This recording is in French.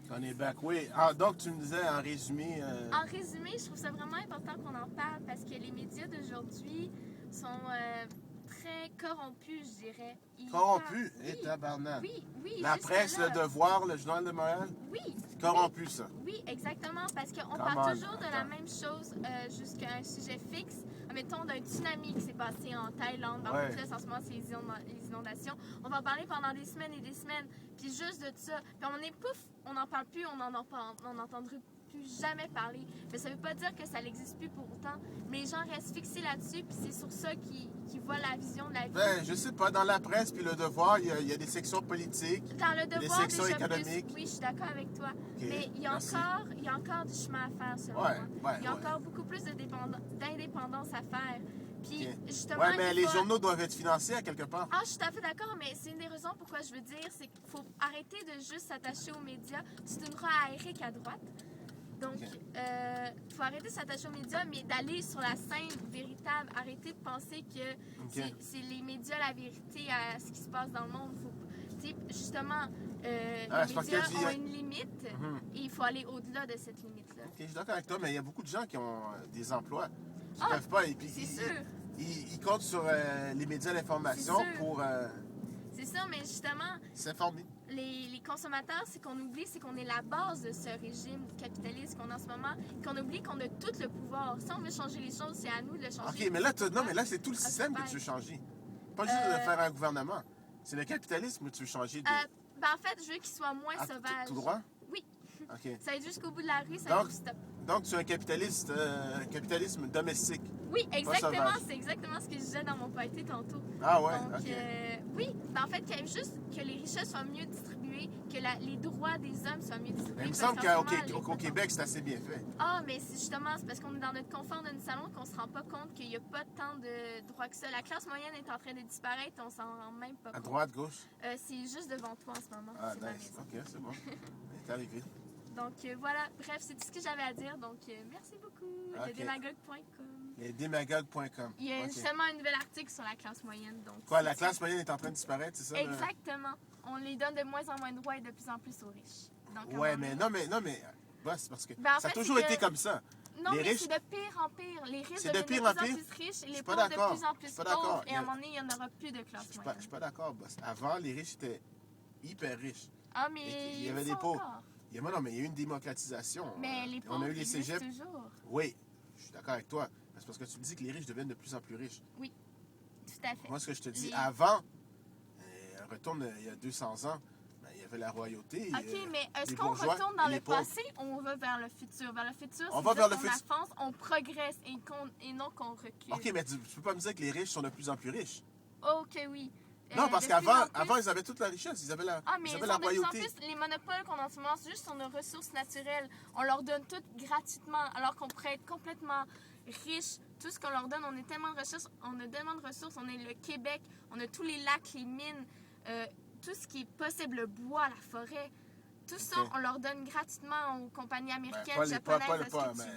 On est back, oui. Ah, donc, tu me disais en résumé. En résumé, je trouve ça vraiment important qu'on en parle parce que les médias d'aujourd'hui sont très corrompus, je dirais. Corrompus? Oui, Et tabarnak. oui, La jusque presse, là. le Devoir, le Journal de Montréal? Oui. Corrompu, ça. Oui, exactement, parce qu'on Come parle on, toujours de la même chose jusqu'à un sujet fixe. Mettons d'un tsunami qui s'est passé en Thaïlande. En Ouais. fait, là, en ce moment, c'est les inondations. On va en parler pendant des semaines et des semaines. Puis juste de ça. Puis on est pouf, on n'en parle plus, on n'entendra plus jamais parler. Mais ça veut pas dire que ça n'existe plus pour autant. Mais les gens restent fixés là-dessus, puis c'est sur ça qu'ils voient la vision de la vie. Ben, je sais pas, dans la presse puis le Devoir, il y a des sections politiques. Dans le Devoir, sections déjà économiques. plus. Oui, je suis d'accord avec toi. Ok, Mais il y a encore du chemin à faire, selon Ouais, moi. ouais, Il y a ouais. encore beaucoup plus d'indépendance à faire. Puis, Ok. justement, Ouais, mais il les faut- journaux doivent être financés à quelque part. Ah, je suis tout à fait d'accord, mais c'est une des raisons pourquoi je veux dire, c'est qu'il faut arrêter de juste s'attacher aux médias. Tu tourneras à Eric à droite. Donc, il faut arrêter de s'attacher aux médias, mais d'aller sur la scène véritable. Arrêter de penser que c'est les médias la vérité à ce qui se passe dans le monde. Tu sais, justement, les c'est parce médias que ont une limite et il faut aller au-delà de cette limite-là. Ok, je suis d'accord avec toi, mais il y a beaucoup de gens qui ont des emplois. Qui Ah, peuvent pas. Et puis, c'est sûr. Ils comptent sur les médias d'information C'est sûr. pour C'est ça, mais justement, s'informer. les consommateurs, c'est qu'on oublie, c'est qu'on est la base de ce régime capitaliste qu'on a en ce moment, qu'on oublie qu'on a tout le pouvoir. Si on veut changer les choses, c'est à nous de le changer. Ok, mais là, non, mais là, c'est tout le système que tu veux changer. Pas juste de faire un gouvernement. C'est le capitalisme que tu veux changer. Ben, en fait, je veux qu'il soit moins sauvage. Tout droit? Oui. Ok. Ça va être jusqu'au bout de la rue, ça va être stop. Donc, tu es un capitaliste, capitalisme domestique. Oui, exactement. sauvage. C'est exactement ce que je disais dans mon poété tantôt. Ah ouais? Donc, Ok. oui, ben, en fait, qu'il y ait juste que les richesses soient mieux distribuées, que les droits des hommes soient mieux distribués. Mais il me parce semble qu'en ce moment, qu'au Québec, c'est assez bien fait. Ah, mais c'est justement, c'est parce qu'on est dans notre confort de notre salon qu'on se rend pas compte qu'il n'y a pas tant de droits que ça. La classe moyenne est en train de disparaître, on s'en rend même pas À compte. droite, gauche? C'est juste devant toi en ce moment. Ah, c'est ma nice. maison. Ok, c'est bon. Elle est arrivé. Donc voilà, bref, c'est tout ce que j'avais à dire. Donc merci beaucoup. Ok. Ledemagogue.com. Lesdémagogues.com. Il y a Ok. seulement un nouvel article sur la classe moyenne. Donc, Quoi, la classe moyenne est en train de disparaître, c'est ça? Exactement. On les donne de moins en moins de droits et de plus en plus aux riches. Donc, Ouais, mais non, mais bah, c'est parce que Ben, en ça a fait, toujours c'est été que- comme ça. Non, Les mais riches- c'est de pire en pire. Les riches C'est de deviennent pire en de plus en pire? plus riches et Je les suis pas pauvres de d'accord. plus en plus Je suis pas d'accord. pauvres. Et à un moment donné, il n'y en aura plus de classe Je suis moyenne. pas d'accord, boss. Avant, les riches étaient hyper riches. Ah, Et mais il y avait ils des sont pauvres. encore. Non, mais il y a eu une démocratisation. Mais les On pauvres a eu les existent cégeps. toujours. Oui, je suis d'accord avec toi. C'est parce que tu me dis que les riches deviennent de plus en plus riches. Oui, tout à fait. Moi, ce que je te dis, Les- avant, retourne il y a 200 ans, ben, il y avait la royauté. OK, mais est-ce les qu'on bourgeois retourne et dans les le pauvres. passé ou on va vers le futur? Vers le futur, On c'est va vers dire le qu'on futur. avance, on progresse et non qu'on recule. OK, mais tu peux pas me dire que les riches sont de plus en plus riches. OK, oui. Non, parce de plus en qu'avant, plus- ils avaient toute la richesse. Ils avaient la, Ah, mais ils ils avaient sont la de plus en royauté. plus, les monopoles qu'on a en ce moment, c'est juste sur nos ressources naturelles. On leur donne tout gratuitement, alors qu'on pourrait être complètement riches. Tout ce qu'on leur donne, on est tellement de ressources, on a tellement de ressources. On est le Québec, on a tous les lacs, les mines, tout ce qui est possible, le bois, la forêt. Tout ça, Ok. on leur donne gratuitement aux compagnies américaines, pas les- pas- japonaises, pas le- à ce pas- que tu mais- veux.